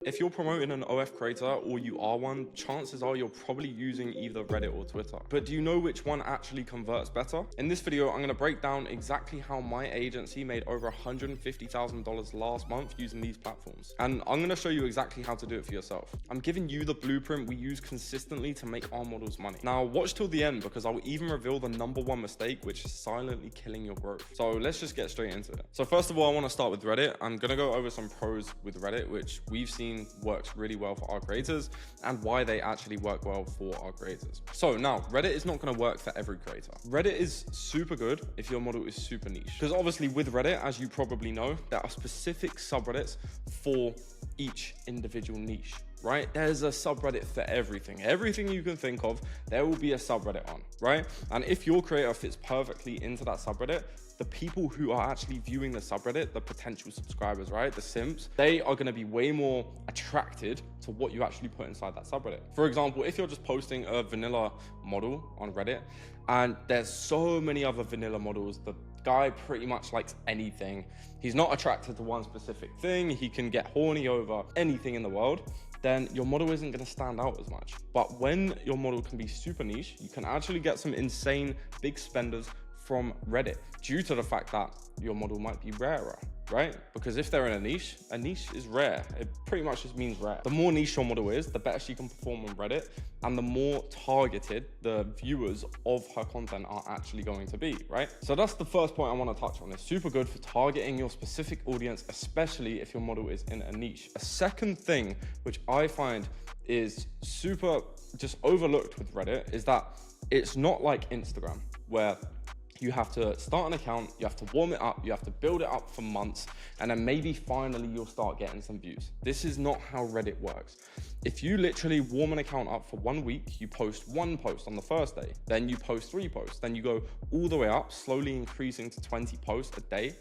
If you're promoting an OF creator or you are one, chances are you're probably using either Reddit or Twitter. But do you know which one actually converts better? In this video, I'm going to break down exactly how my agency made over $150,000 last month using these platforms. And I'm going to show you exactly how to do it for yourself. I'm giving you the blueprint we use consistently to make our models money. Now, watch till the end because I'll even reveal the #1 mistake, which is silently killing your growth. So let's just get straight into it. So first of all, I want to start with Reddit. I'm going to go over some pros with Reddit, which we've seen works really well for our creators and why they actually work well for our creators. So now, Reddit is not going to work for every creator. Reddit is super good if your model is super niche, because obviously with Reddit, as you probably know, there are specific subreddits for each individual niche, right? There's a subreddit for everything you can think of, there will be a subreddit on, right? And if your creator fits perfectly into that subreddit, the people who are actually viewing the subreddit, the potential subscribers, right, the simps, they are going to be way more attracted to what you actually put inside that subreddit. For example, if you're just posting a vanilla model on Reddit and there's so many other vanilla models, the guy pretty much likes anything, he's not attracted to one specific thing, he can get horny over anything in the world, then your model isn't going to stand out as much. But when your model can be super niche, you can actually get some insane big spenders from Reddit due to the fact that your model might be rarer, right? Because if they're in a niche is rare. It pretty much just means rare. The more niche your model is, the better she can perform on Reddit, and the more targeted the viewers of her content are actually going to be, right? So that's the first point I want to touch on. It's super good for targeting your specific audience, especially if your model is in a niche. A second thing, which I find is super just overlooked with Reddit, is that it's not like Instagram, where you have to start an account, you have to warm it up, you have to build it up for months, and then maybe finally you'll start getting some views. This is not how Reddit works. If you literally warm an account up for 1 week, you post 1 post on the first day, then you post 3 posts, then you go all the way up, slowly increasing to 20 posts a day.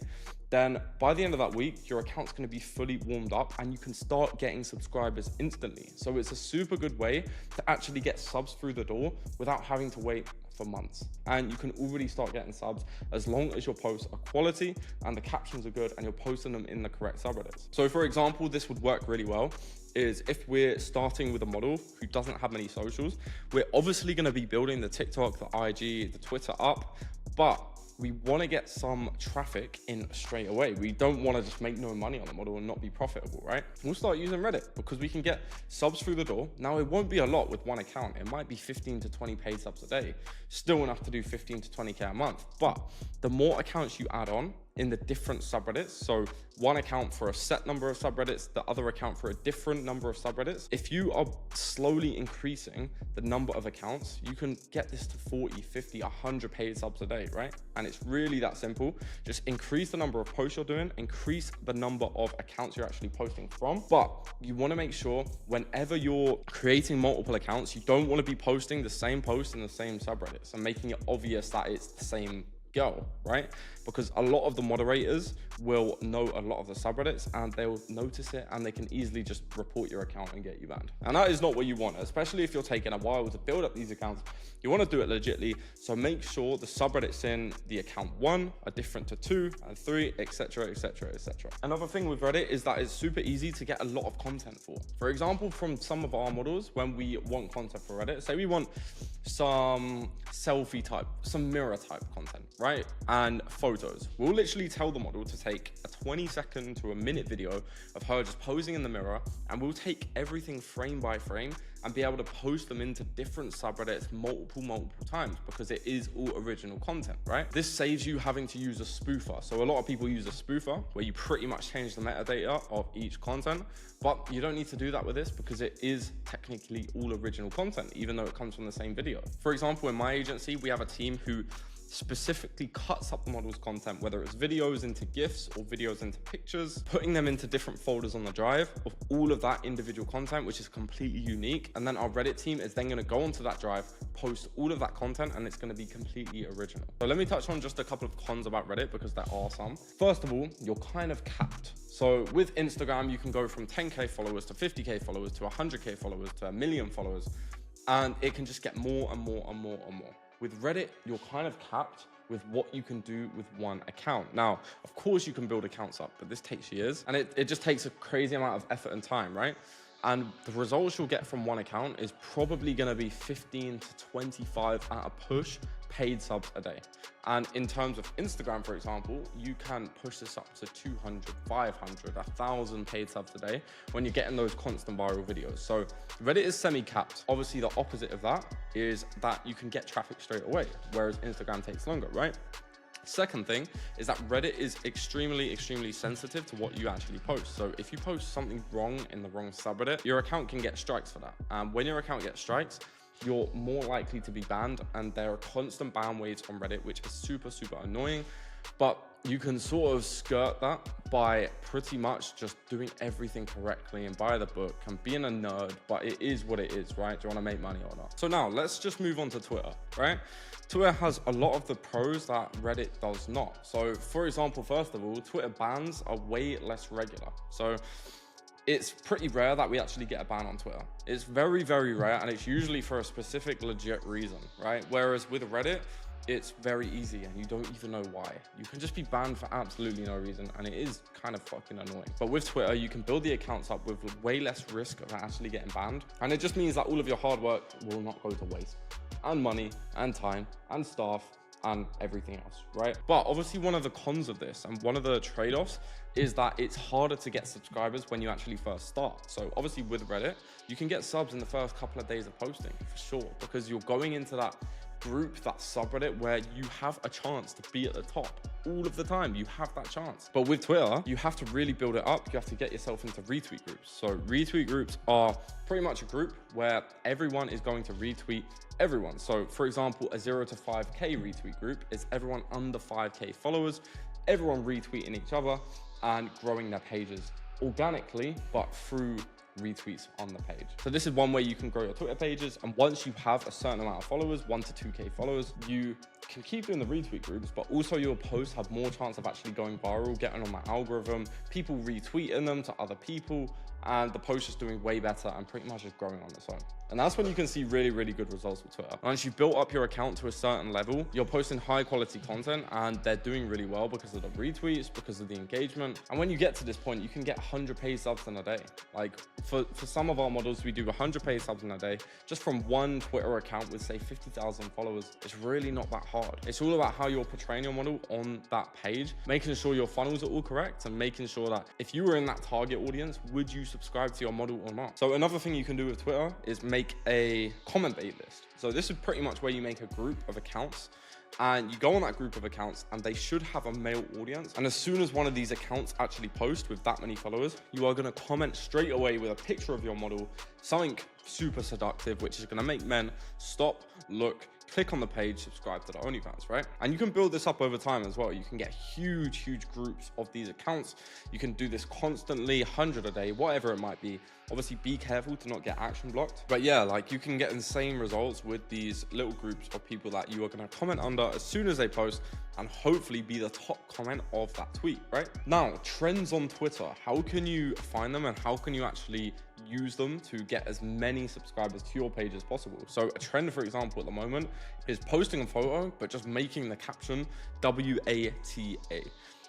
Then by the end of that week, your account's going to be fully warmed up and you can start getting subscribers instantly. So it's a super good way to actually get subs through the door without having to wait for months. And you can already start getting subs as long as your posts are quality and the captions are good and you're posting them in the correct subreddits. So for example, this would work really well is if we're starting with a model who doesn't have many socials, we're obviously going to be building the TikTok, the IG, the Twitter up, but we want to get some traffic in straight away. We don't want to just make no money on the model and not be profitable, right? We'll start using Reddit because we can get subs through the door. Now, it won't be a lot with one account. It might be 15 to 20 paid subs a day. Still enough to do 15 to 20K a month. But the more accounts you add on in the different subreddits, so one account for a set number of subreddits, the other account for a different number of subreddits, if you are slowly increasing the number of accounts, you can get this to 40, 50, 100 paid subs a day, right? And it's really that simple. Just increase the number of posts you're doing, increase the number of accounts you're actually posting from. But you want to make sure whenever you're creating multiple accounts, you don't want to be posting the same post in the same subreddits and making it obvious that it's the same girl, right? Because a lot of the moderators will know a lot of the subreddits and they'll notice it and they can easily just report your account and get you banned. And that is not what you want, especially if you're taking a while to build up these accounts. You want to do it legitly, so make sure the subreddits in the account 1 are different to 2 and 3, etc, etc, etc. Another thing with Reddit is that it's super easy to get a lot of content for. For example, from some of our models, when we want content for Reddit, say we want some selfie type, some mirror type content, right? And photos. We'll literally tell the model to take a 20-second to a minute video of her just posing in the mirror, and we'll take everything frame by frame and be able to post them into different subreddits multiple times because it is all original content, right? This saves you having to use a spoofer. So a lot of people use a spoofer where you pretty much change the metadata of each content, but you don't need to do that with this because it is technically all original content, even though it comes from the same video. For example, in my agency, we have a team who specifically cuts up the model's content, whether it's videos into GIFs or videos into pictures, putting them into different folders on the drive of all of that individual content, which is completely unique. And then our Reddit team is then going to go onto that drive, post all of that content, and it's going to be completely original. So let me touch on just a couple of cons about Reddit because there are some. First of all, you're kind of capped. So with Instagram, you can go from 10K followers to 50K followers to 100K followers to 1 million followers, and it can just get more and more and more and more. With Reddit, you're kind of capped with what you can do with one account. Now, of course you can build accounts up, but this takes years, and it just takes a crazy amount of effort and time, right? And the results you'll get from one account is probably gonna be 15 to 25 at a push paid subs a day. And in terms of Instagram, for example, you can push this up to 200, 500, 1,000 paid subs a day when you're getting those constant viral videos. So Reddit is semi-capped. Obviously, the opposite of that is that you can get traffic straight away, whereas Instagram takes longer, right? Second thing is that Reddit is extremely sensitive to what you actually post. So if you post something wrong in the wrong subreddit, your account can get strikes for that. When your account gets strikes, you're more likely to be banned, and there are constant ban waves on Reddit, which is super annoying. But you can sort of skirt that by pretty much just doing everything correctly and by the book and being a nerd, but it is what it is, right? Do you want to make money or not? So now let's just move on to Twitter, right? Twitter has a lot of the pros that Reddit does not. So for example, first of all, Twitter bans are way less regular. So it's pretty rare that we actually get a ban on Twitter. It's very rare, and it's usually for a specific legit reason, right? Whereas with Reddit, it's very easy and you don't even know why. You can just be banned for absolutely no reason, and it is kind of fucking annoying. But with Twitter, you can build the accounts up with way less risk of actually getting banned. And it just means that all of your hard work will not go to waste. And money, and time, and staff, and everything else, right? But obviously one of the cons of this and one of the trade-offs is that it's harder to get subscribers when you actually first start. So obviously with Reddit, you can get subs in the first couple of days of posting for sure, because you're going into that group, that subreddit where you have a chance to be at the top all of the time. You have that chance. But with Twitter, you have to really build it up. You have to get yourself into retweet groups. So retweet groups are pretty much a group where everyone is going to retweet everyone. So for example, a 0 to 5K retweet group is everyone under 5K followers, everyone retweeting each other and growing their pages organically, but through retweets on the page. So this is one way you can grow your Twitter pages. And once you have a certain amount of followers, 1 to 2K followers, you can keep doing the retweet groups, but also your posts have more chance of actually going viral, getting on my algorithm, people retweeting them to other people, and the post is doing way better and pretty much just growing on its own. And that's when you can see really good results with Twitter. Once you've built up your account to a certain level, you're posting high quality content and they're doing really well because of the retweets, because of the engagement. And when you get to this point, you can get 100 paid subs in a day. Like for some of our models, we do 100 paid subs in a day just from one Twitter account with say 50,000 followers. It's really not that hard. It's all about how you're portraying your model on that page, making sure your funnels are all correct and making sure that if you were in that target audience, would you subscribe to your model or not? So another thing you can do with Twitter is make a comment bait list. So this is pretty much where you make a group of accounts and you go on that group of accounts and they should have a male audience. And as soon as one of these accounts actually posts with that many followers, you are going to comment straight away with a picture of your model, something super seductive, which is going to make men stop, look, click on the page, subscribe to the OnlyFans, right? And you can build this up over time as well. You can get huge groups of these accounts. You can do this constantly, 100 a day, whatever it might be. Obviously be careful to not get action blocked. But yeah, like you can get insane results with these little groups of people that you are gonna comment under as soon as they post and hopefully be the top comment of that tweet, right? Now, trends on Twitter, how can you find them and how can you actually use them to get as many subscribers to your page as possible? So a trend, for example, at the moment is posting a photo, but just making the caption WATA.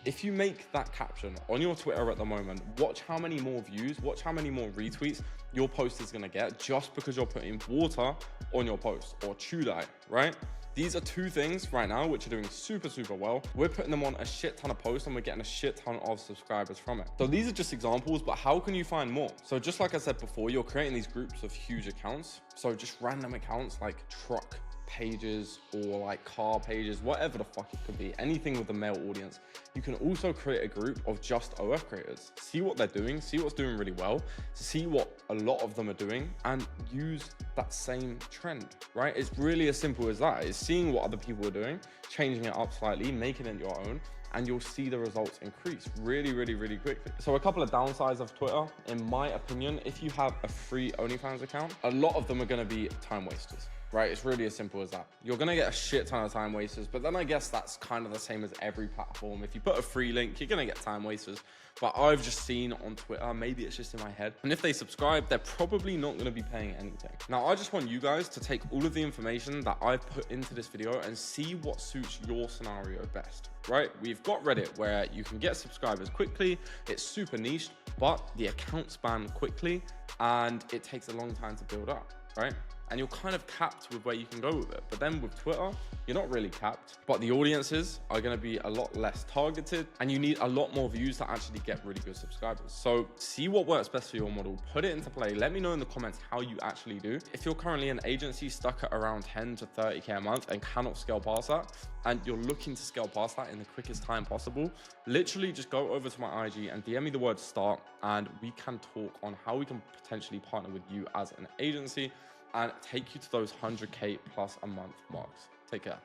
If you make that caption on your Twitter at the moment, watch how many more views, watch how many more retweets your post is gonna get just because you're putting water on your post, or chudai, right? These are two things right now which are doing super well. We're putting them on a shit ton of posts and we're getting a shit ton of subscribers from it. So these are just examples, but how can you find more? So just like I said before, you're creating these groups of huge accounts. So just random accounts like truck pages or like car pages, whatever the fuck it could be, anything with a male audience. You can also create a group of just OF creators, see what they're doing, see what's doing really well, see what a lot of them are doing and use that same trend, right? It's really as simple as that. It's seeing what other people are doing, changing it up slightly, making it your own, and you'll see the results increase really quickly. So a couple of downsides of Twitter, in my opinion, if you have a free OnlyFans account, a lot of them are gonna be time wasters. right? It's really as simple as that. You're gonna get a shit ton of time wasters, but then I guess that's kind of the same as every platform. If you put a free link, you're gonna get time wasters. But I've just seen on Twitter, maybe it's just in my head, and if they subscribe, they're probably not gonna be paying anything. Now, I just want you guys to take all of the information that I've put into this video and see what suits your scenario best, right? We've got Reddit where you can get subscribers quickly, it's super niche, but the accounts ban quickly, and it takes a long time to build up, right? And you're kind of capped with where you can go with it. But then with Twitter, you're not really capped, but the audiences are gonna be a lot less targeted, and you need a lot more views to actually get really good subscribers. So see what works best for your model, put it into play. Let me know in the comments how you actually do. If you're currently an agency stuck at around 10 to 30K a month and cannot scale past that, and you're looking to scale past that in the quickest time possible, literally just go over to my IG and DM me the word start, and we can talk on how we can potentially partner with you as an agency and take you to those 100K plus a month marks. Take care.